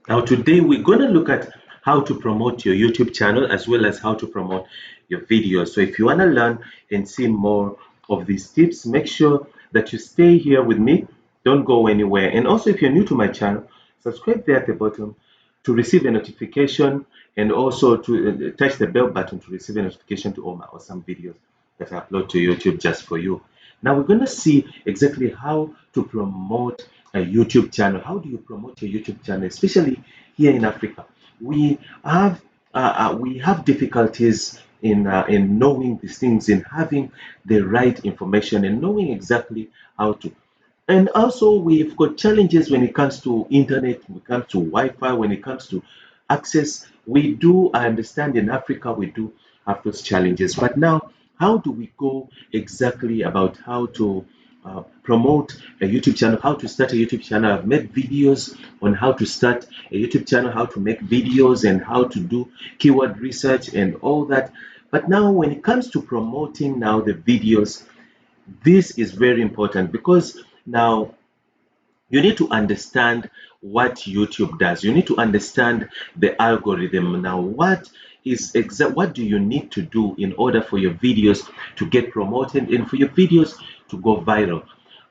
Now, today we're going to look at how to promote your YouTube channel as well as how to promote your videos. So, if you want to learn and see more of these tips, make sure that you stay here with me. Don't go anywhere. And also, if you're new to my channel, subscribe there at the bottom to receive a notification and also to touch the bell button to receive a notification to all my awesome videos that I upload to YouTube just for you. Now we're going to see exactly how to promote a YouTube channel. How do you promote your YouTube channel, especially here in Africa? We have difficulties in knowing these things, in having the right information, and knowing exactly how to. And also, we've got challenges when it comes to internet, when it comes to Wi-Fi, when it comes to access. I understand in Africa, we do have those challenges. But now, how do we go exactly about how to promote a YouTube channel, how to start a YouTube channel? I've made videos on how to start a YouTube channel, how to make videos, and how to do keyword research and all that. But now, when it comes to promoting now the videos, this is very important because now you need to understand what YouTube does. You need to understand the algorithm. Now, what do you need to do in order for your videos to get promoted and for your videos to go viral?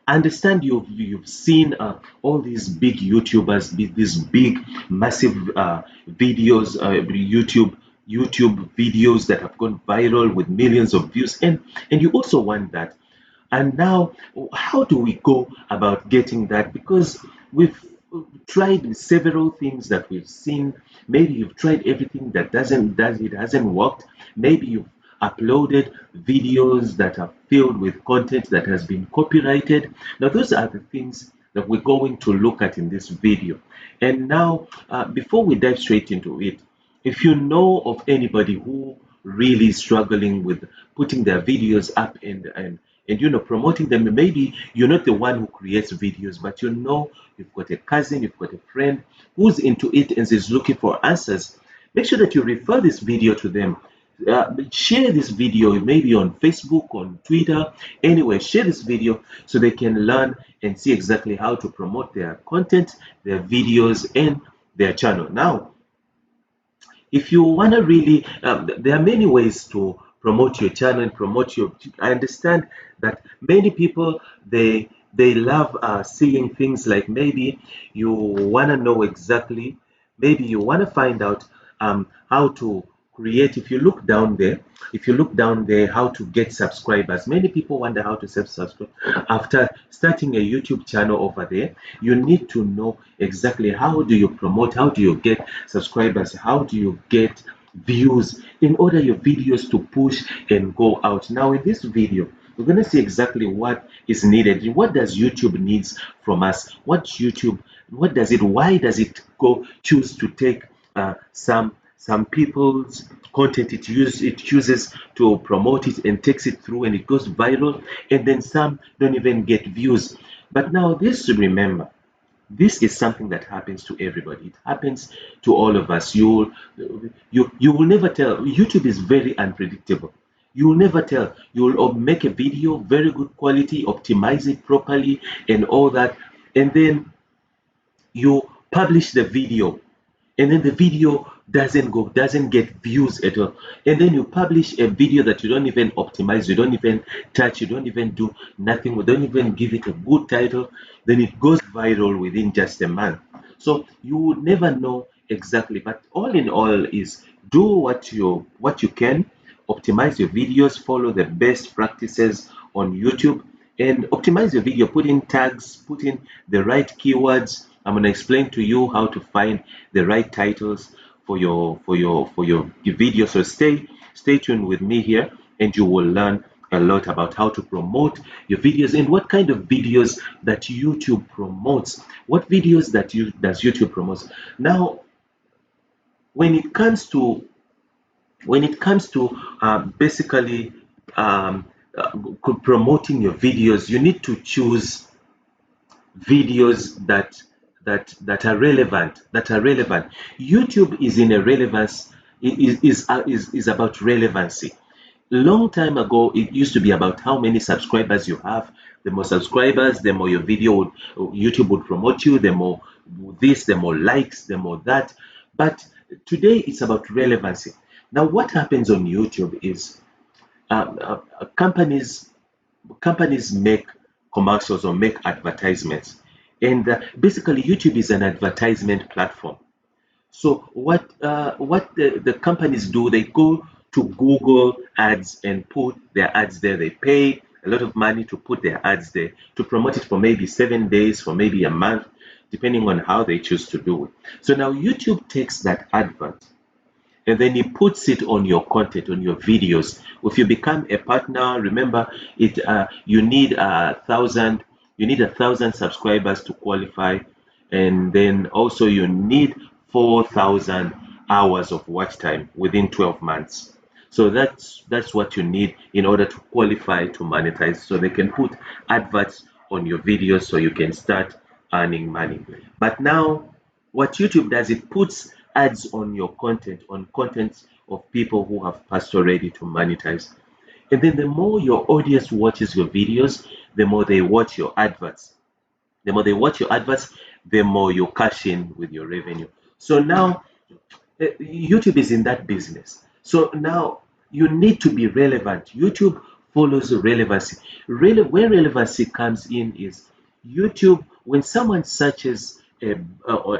Understand you've seen all these big YouTubers, these big massive videos, YouTube videos that have gone viral with millions of views, and you also want that. And now, how do we go about getting that? Because we've tried several things that we've seen. Maybe you've tried everything that it hasn't worked. Maybe you've uploaded videos that are filled with content that has been copyrighted. Now, those are the things that we're going to look at in this video. And now, before we dive straight into it, if you know of anybody who really is struggling with putting their videos up and promoting them, maybe you're not the one who creates videos, but you've got a cousin, you've got a friend who's into it and is looking for answers. Make sure that you refer this video to them. Share this video maybe on Facebook, on Twitter, anywhere. Share this video so they can learn and see exactly how to promote their content, their videos, and their channel. Now, if you want to really, there are many ways to promote your channel and promote your. I understand that many people they love seeing things like maybe you want to know exactly, maybe you want to find out how to create. If you look down there, how to get subscribers. Many people wonder how to subscribe. After starting a YouTube channel over there, you need to know exactly how do you promote, how do you get subscribers, how do you get views in order your videos to push and go out. Now, in this video, we're going to see exactly what is needed. What does YouTube needs from us? What does it, why does it choose to take some people's content, it chooses to promote it and takes it through and it goes viral, and then some don't even get views. But now this, remember, this is something that happens to everybody. It happens to all of us. You will never tell. YouTube is very unpredictable. You will never tell. You will make a video, very good quality, optimize it properly and all that, and then you publish the video, and then the video doesn't get views at all, and then you publish a video that you don't even optimize, you don't even touch, you don't even do nothing, we don't even give it a good title, then it goes viral within just a month. So you would never know exactly, but all in all is do what you can, optimize your videos, follow the best practices on YouTube, and optimize your video, put in tags, put in the right keywords. I'm going to explain to you how to find the right titles for your video. So stay tuned with me here, and you will learn a lot about how to promote your videos and what kind of videos that YouTube promotes. What videos does YouTube promotes? Now, when it comes to basically um, uh, promoting your videos, you need to choose videos that are relevant. YouTube is in a relevance, is about relevancy. Long time ago, it used to be about how many subscribers you have, The more subscribers, the more your video would, YouTube would promote you, the more this, the more likes, the more that. But today it's about relevancy. Now, what happens on YouTube is companies make commercials or make advertisements, and basically YouTube is an advertisement platform. So what the companies do, they go to Google Ads and put their ads there. They pay a lot of money to put their ads there, to promote it for maybe 7 days, for maybe a month, depending on how they choose to do it. So now YouTube takes that advert and then he puts it on your content, on your videos. If you become a partner, remember it. You need 1,000. You need 1,000 subscribers to qualify, and then also you need 4,000 hours of watch time within 12 months. So that's what you need in order to qualify to monetize. So they can put adverts on your videos so you can start earning money. But now what YouTube does, it puts ads on your content, on content of people who have passed already to monetize. And then the more your audience watches your videos, the more they watch your adverts. The more they watch your adverts, the more you cash in with your revenue. So now YouTube is in that business. So now you need to be relevant. YouTube follows relevancy. Really, where relevancy comes in is YouTube, when someone searches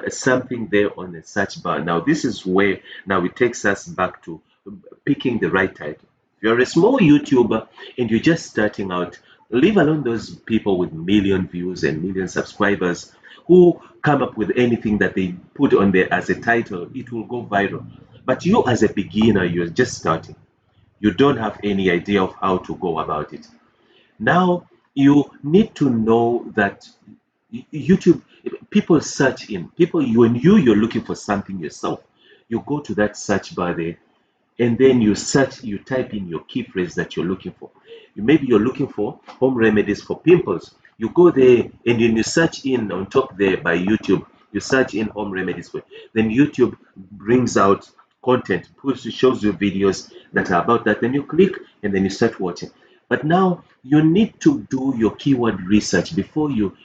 something there on the search bar. Now, this is where now it takes us back to picking the right title. If you're a small YouTuber and you're just starting out, leave alone those people with million views and million subscribers who come up with anything that they put on there as a title, it will go viral. But you, as a beginner, you're just starting. You don't have any idea of how to go about it. Now, you need to know that YouTube, people search in, people, when you're looking for something yourself, you go to that search bar there, and then you search, you type in your key phrase that you're looking for. Maybe you're looking for home remedies for pimples. You go there and then you search in on top there by YouTube. You search in home remedies for. Then YouTube brings out content, shows you videos that are about that. Then you click and then you start watching. But now you need to do your keyword research before you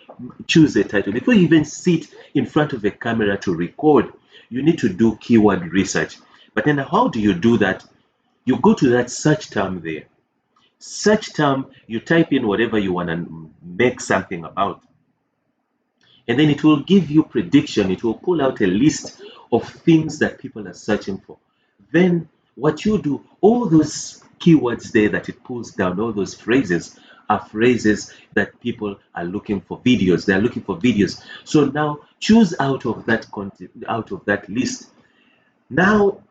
choose a title. Before you even sit in front of a camera to record, you need to do keyword research. But then how do you do that? You go to that search term there. Search term, you type in whatever you want to make something about. And then it will give you prediction. It will pull out a list of things that people are searching for. Then what you do, all those keywords there that it pulls down, all those phrases are phrases that people are looking for videos. They are looking for videos. So now choose out of that content, out of that list. Now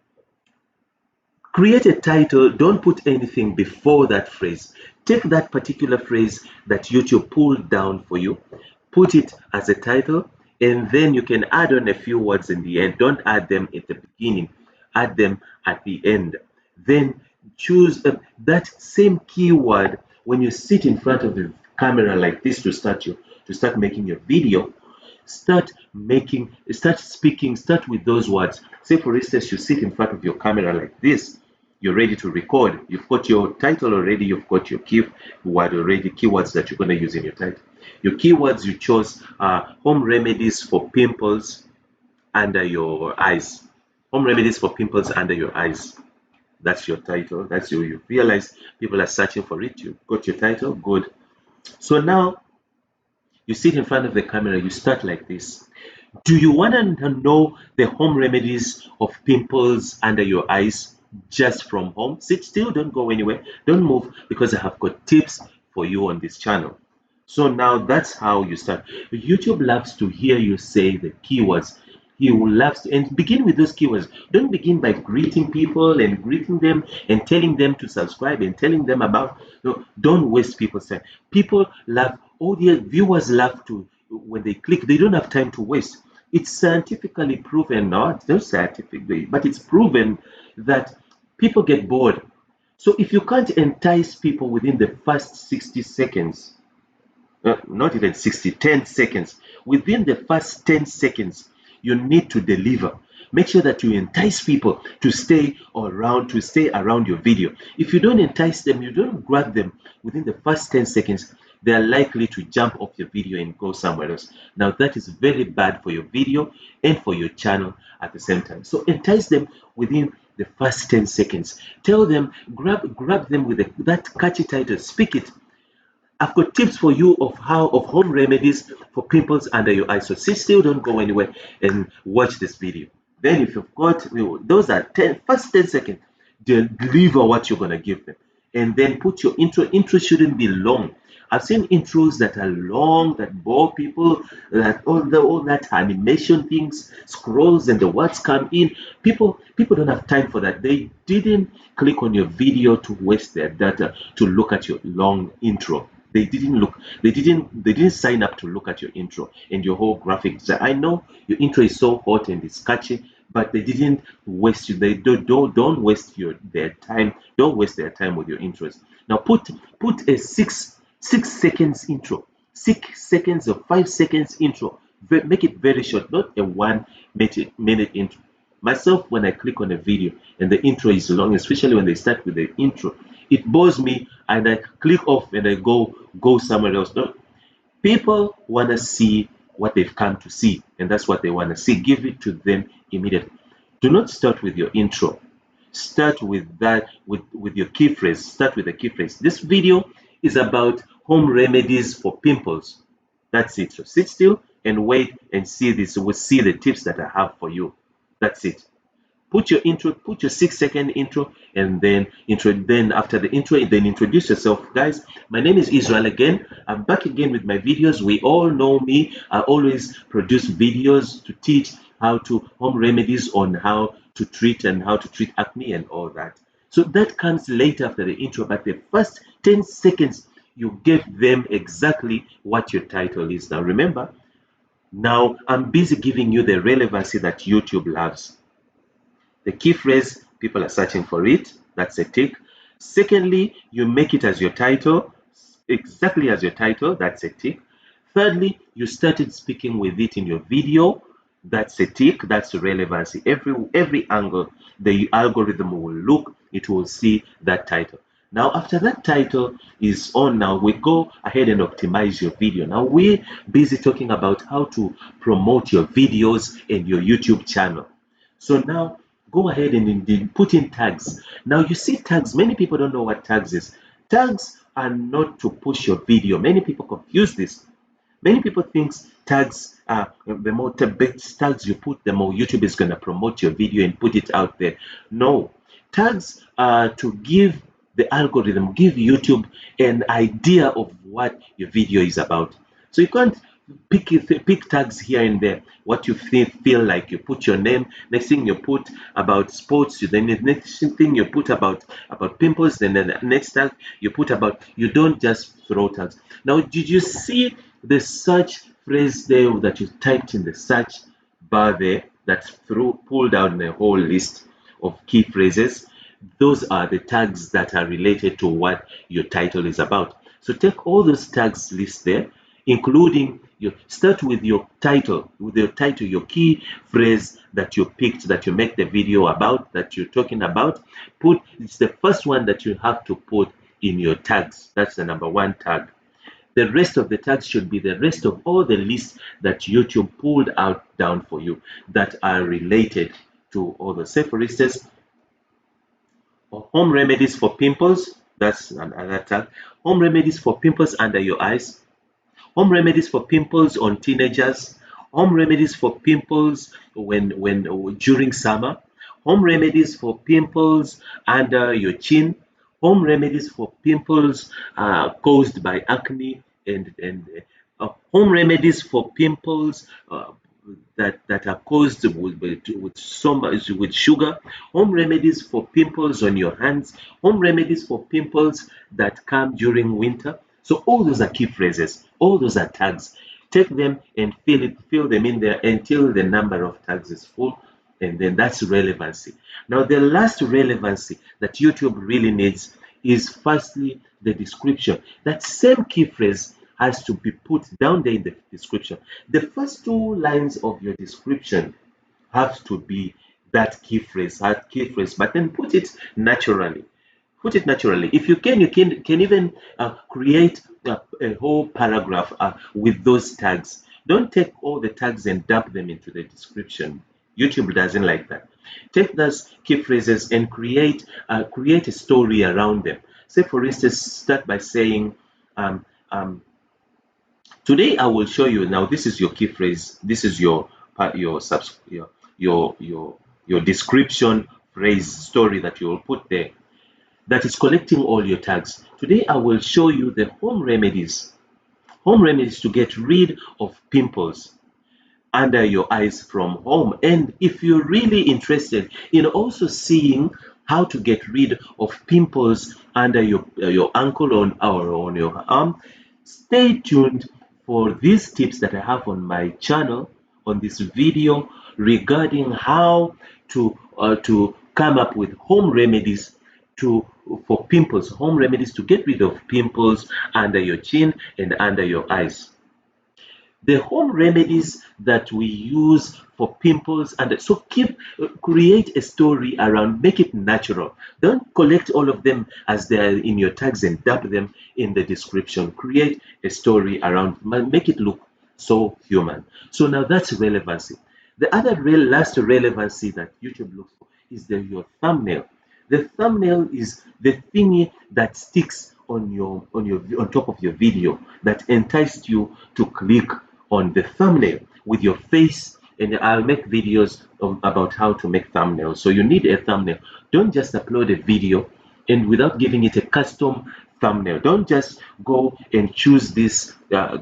create a title. Don't put anything before that phrase. Take that particular phrase that YouTube pulled down for you, put it as a title, and then you can add on a few words in the end. Don't add them at the beginning, add them at the end. Then choose that same keyword when you sit in front of the camera like this to start making your video. Start speaking, start with those words. Say, for instance, you sit in front of your camera like this, you're ready to record. You've got your title already, you've got your keyword already, keywords that you're going to use in your title. Your keywords you chose are home remedies for pimples under your eyes. Home remedies for pimples under your eyes. That's your title. That's you realize people are searching for it. You got your title, good. So now you sit in front of the camera, you start like this. Do you want to know the home remedies of pimples under your eyes just from home? Sit still, don't go anywhere, don't move, because I have got tips for you on this channel. So now that's how you start. YouTube loves to hear you say the keywords. He will love to, and begin with those keywords. Don't begin by greeting people and greeting them and telling them to subscribe and telling them about. No, don't waste people's time. People love, audience viewers love to, when they click, they don't have time to waste. It's scientifically proven, not scientifically, but it's proven that people get bored. So if you can't entice people within the first 60 seconds, not even 60, 10 seconds, within the first 10 seconds, you need to deliver. Make sure that you entice people to stay around your video. If you don't entice them, you don't grab them within the first 10 seconds, they are likely to jump off your video and go somewhere else. Now that is very bad for your video and for your channel at the same time. So entice them within the first 10 seconds. Tell them, grab them with that catchy title, speak it. I've got tips for you of home remedies for pimples under your eyes. So sit still, don't go anywhere, and watch this video. Then if you've got those are first 10 seconds, deliver what you're gonna give them. And then put your intro. Intro shouldn't be long. I've seen intros that are long, that bore people, that all that animation things, scrolls and the words come in. People don't have time for that. They didn't click on your video to waste their data to look at your long intro. They didn't sign up to look at your intro and your whole graphic design. I know your intro is so hot and it's catchy, but they didn't waste you. They don't waste their time. Don't waste their time with your intros. Now put a 6 seconds intro, 6 seconds or 5 seconds intro. Make it very short, not a 1 minute intro. Myself, when I click on a video and the intro is long, especially when they start with the intro, it bores me and I click off and I go somewhere else. No, people want to see what they've come to see, and that's what they want to see. Give it to them immediately. Do not start with your intro. Start with your key phrase. Start with the key phrase. This video is about home remedies for pimples. That's it. So sit still and wait and see this. We'll see the tips that I have for you. That's it. Put your 6 second intro, and then after the intro, then introduce yourself. Guys, my name is Israel again. I'm back again with my videos. We all know me. I always produce videos to teach home remedies on how to treat acne and all that. So that comes later after the intro, but the first 10 seconds you give them exactly what your title is. Now remember, now I'm busy giving you the relevancy that YouTube loves. The key phrase, people are searching for it. That's a tick. Secondly, you make it as your title, exactly as your title. That's a tick. Thirdly, you started speaking with it in your video. That's a tick. That's relevancy. Every angle the algorithm will look, it will see that title. Now, after that title is on, now we go ahead and optimize your video. Now, we're busy talking about how to promote your videos and your YouTube channel. So now, go ahead and indeed put in tags. Now, you see tags. Many people don't know what tags is. Tags are not to push your video. Many people confuse this. Many people think tags are the more tags you put, the more YouTube is going to promote your video and put it out there. No, tags are to give the algorithm, give YouTube an idea of what your video is about. So you can't pick tags here and there. What you feel like, you put your name. Next thing you put about sports. Then the next thing you put about pimples. Then the next tag you put about. You don't just throw tags. Now, did you see the search phrase there that you typed in the search bar there? That's pulled out a whole list of key phrases. Those are the tags that are related to what your title is about. So take all those tags list there, including start with your title, your key phrase that you picked, that you make the video about, that you're talking about. It's the first one that you have to put in your tags. That's the number one tag. The rest of the tags should be the rest of all the lists that YouTube pulled out down for you that are related to all the. Say for instance, home remedies for pimples. That's another tag. Home remedies for pimples under your eyes. Home remedies for pimples on teenagers. Home remedies for pimples during summer. Home remedies for pimples under your chin. Home remedies for pimples caused by acne and home remedies for pimples that are caused with sugar. Home remedies for pimples on your hands. Home remedies for pimples that come during winter. So all those are key phrases. All those are tags. Take them and fill them in there until the number of tags is full, and then that's relevancy. Now, the last relevancy that YouTube really needs is firstly the description. That same key phrase has to be put down there in the description. The first 2 lines of your description have to be that key phrase, but then put it naturally. Put it naturally. If you can even create a whole paragraph with those tags. Don't take all the tags and dump them into the description. YouTube doesn't like that. Take those key phrases and create a story around them. Say, for instance, start by saying, um, um, today I will show you. Now this is your key phrase. This is your subs your description phrase story that you will put there. That is collecting all your tags. Today I will show you the home remedies to get rid of pimples under your eyes from home. And if you're really interested in also seeing how to get rid of pimples under your ankle or on your arm, stay tuned for these tips that I have on my channel on this video regarding how to come up with home remedies to for pimples, home remedies to get rid of pimples under your chin and under your eyes. The home remedies that we use for pimples, and so create a story around, make it natural. Don't collect all of them as they are in your tags and dump them in the description. Create a story around, make it look so human. So now that's relevancy. The other last relevancy that YouTube looks for is your thumbnail. The thumbnail is the thingy that sticks on top of your video that enticed you to click on the thumbnail with your face. And I'll make videos about how to make thumbnails. So you need a thumbnail. Don't just upload a video and without giving it a custom thumbnail. Don't just go and choose these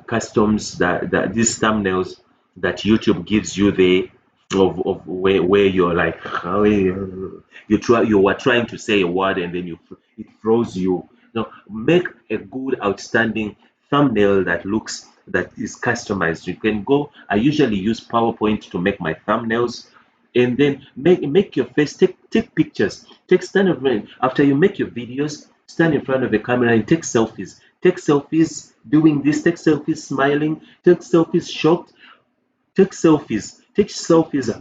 customs these thumbnails that YouTube gives you the of where you're like you were trying to say a word and then it throws you. No, make a good outstanding thumbnail that is customized. You can go. I usually use PowerPoint to make my thumbnails, and then make your face. Take pictures. Stand of after you make your videos. Stand in front of the camera and take selfies. Take selfies doing this. Take selfies smiling. Take selfies shocked. Take selfies. Take selfies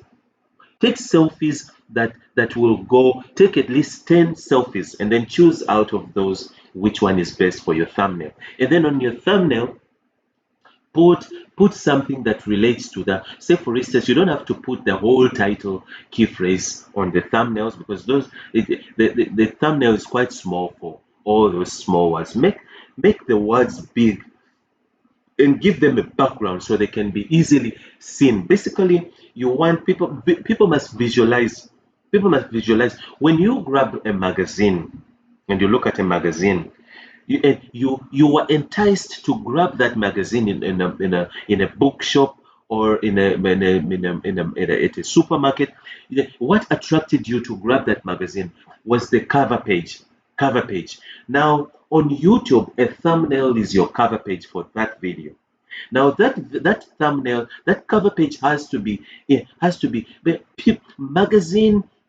that will go. Take at least 10 selfies and then choose out of those which one is best for your thumbnail. And then on your thumbnail, put something that relates to that. Say, for instance, you don't have to put the whole title key phrase on the thumbnails because the thumbnail is quite small for all those small words. Make the words big and give them a background so they can be easily seen. Basically, you want people must visualize. People must visualize when you grab a magazine and you look at a magazine. You were enticed to grab that magazine in a bookshop or at a supermarket. What attracted you to grab that magazine was the cover page. Cover page. Now on YouTube, a thumbnail is your cover page for that video. Now that thumbnail, that cover page has to be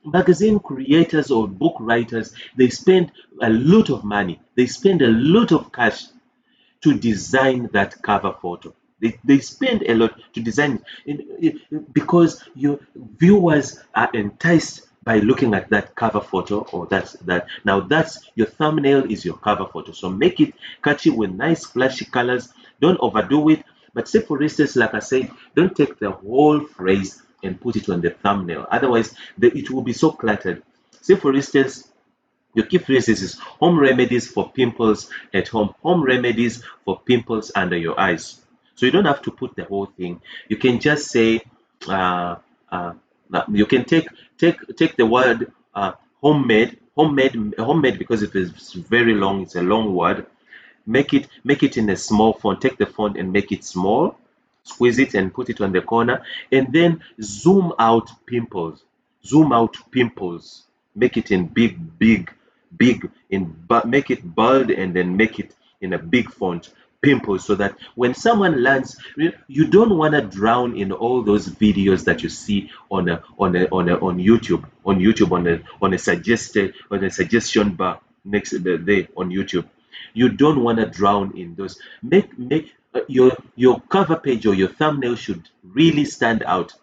magazine creators or book writers. They spend a lot of money. They spend a lot of cash to design that cover photo. They spend a lot to design it because your viewers are enticed by looking at that cover photo or that. Now that's your thumbnail is your cover photo. So make it catchy with nice flashy colors. Don't overdo it. But say, for instance, like I said, don't take the whole phrase and put it on the thumbnail. Otherwise, it will be so cluttered. Say, for instance, your key phrases is home remedies for pimples at home, home remedies for pimples under your eyes. So you don't have to put the whole thing. You can just say, uh, uh, you can take the word homemade because if it's very long, it's a long word. Make it in a small font. Take the font and make it small. Squeeze it and put it on the corner, and then zoom out pimples. Zoom out pimples. Make it in big make it bold and then make it in a big font, pimples, so that when someone lands, you don't want to drown in all those videos that you see on YouTube on a suggestion bar next day on YouTube. You don't want to drown in those. Make your cover page or your thumbnail should really stand out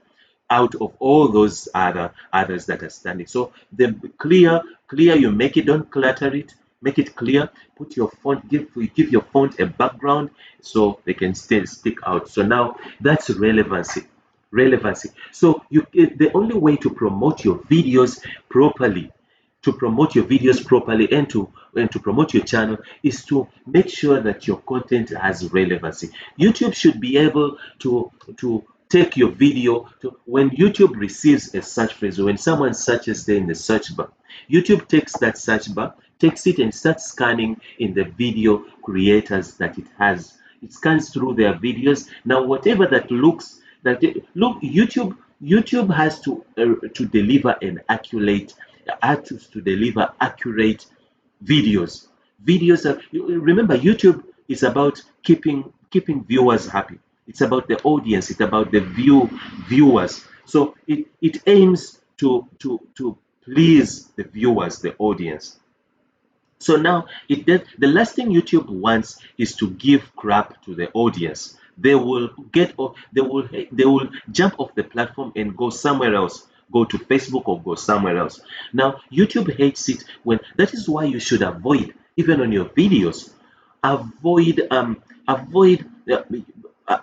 of all those others that are standing. So the clear, you make it, don't clutter it. make it clear, put your font, give your font a background so they can still stick out. So now that's relevancy. So the only way to promote your videos properly, and to promote your channel, is to make sure that your content has relevancy. YouTube should be able to take your video to, when YouTube receives a search phrase, when someone searches there in the search bar, YouTube takes that search bar, takes it and starts scanning in the video creators that it has. It scans through their videos. Now whatever that looks that look, YouTube has to deliver an accurate, to deliver accurate videos. Remember, YouTube is about keeping viewers happy. It's about the audience. It's about the viewers. So it aims to please the viewers, the audience. So now the last thing YouTube wants is to give crap to the audience. They will get off, they will jump off the platform and go somewhere else, go to Facebook or go somewhere else. Now YouTube hates it when, that is why you should avoid, even on your videos, avoid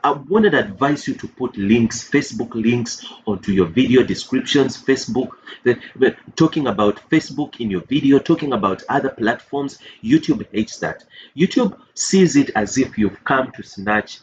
I wanted to advise you to put links, Facebook links, onto your video descriptions. Facebook, talking about Facebook in your video, talking about other platforms. YouTube hates that. YouTube sees it as if you've come to snatch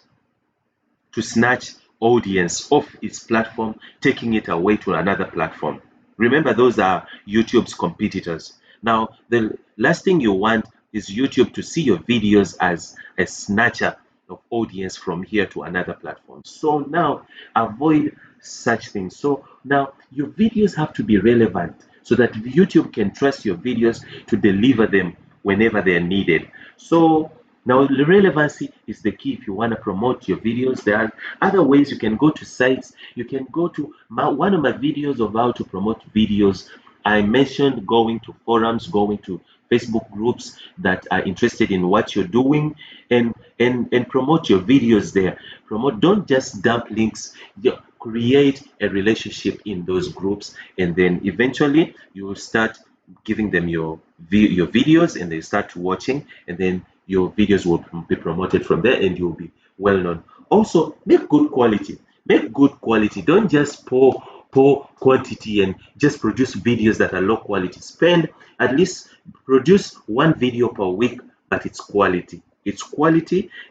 audience off its platform, taking it away to another platform. Remember, those are YouTube's competitors. Now, the last thing you want is YouTube to see your videos as a snatcher of audience from here to another platform. So now avoid such things. So now your videos have to be relevant so that YouTube can trust your videos to deliver them whenever they are needed. So now the relevancy is the key if you want to promote your videos. There are other ways. You can go to sites. You can go to one of my videos of how to promote videos. I mentioned going to forums, going to Facebook groups that are interested in what you're doing, and promote your videos there. Don't just dump links. Create a relationship in those groups, and then eventually you will start giving them your videos, and they start watching, and then your videos will be promoted from there, and you'll be well known. Also, make good quality. Don't just pour quantity and just produce videos that are low quality. Spend, at least produce one video per week, but it's quality.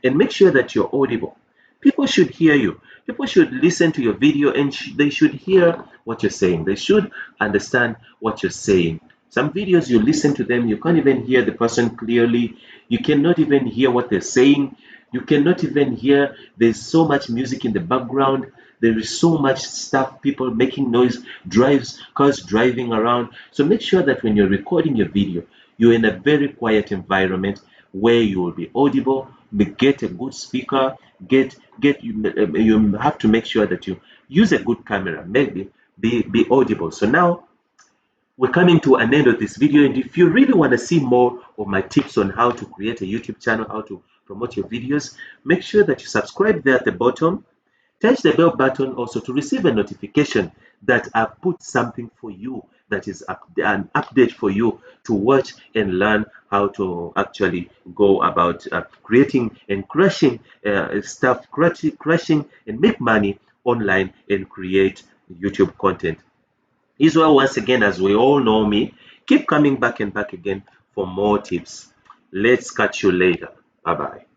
And make sure that you're audible. People should hear you. People should listen to your video, and they should hear what you're saying. They should understand what you're saying. Some videos, you listen to them, you can't even hear the person clearly. You cannot even hear what they're saying. You cannot even hear. There's so much music in the background. There is so much stuff, people making noise, cars driving around. So make sure that when you're recording your video, you're in a very quiet environment where you will be audible. Get a good speaker. You have to make sure that you use a good camera. Maybe be audible. So now we're coming to an end of this video, and if you really want to see more of my tips on how to create a YouTube channel, how to promote your videos, make sure that you subscribe there at the bottom. Touch the bell button also to receive a notification that I've put something for you, that is an update for you to watch and learn how to actually go about creating and crushing crushing and make money online and create YouTube content. Israel, once again, as we all know me, keep coming back and back again for more tips. Let's catch you later. Bye-bye.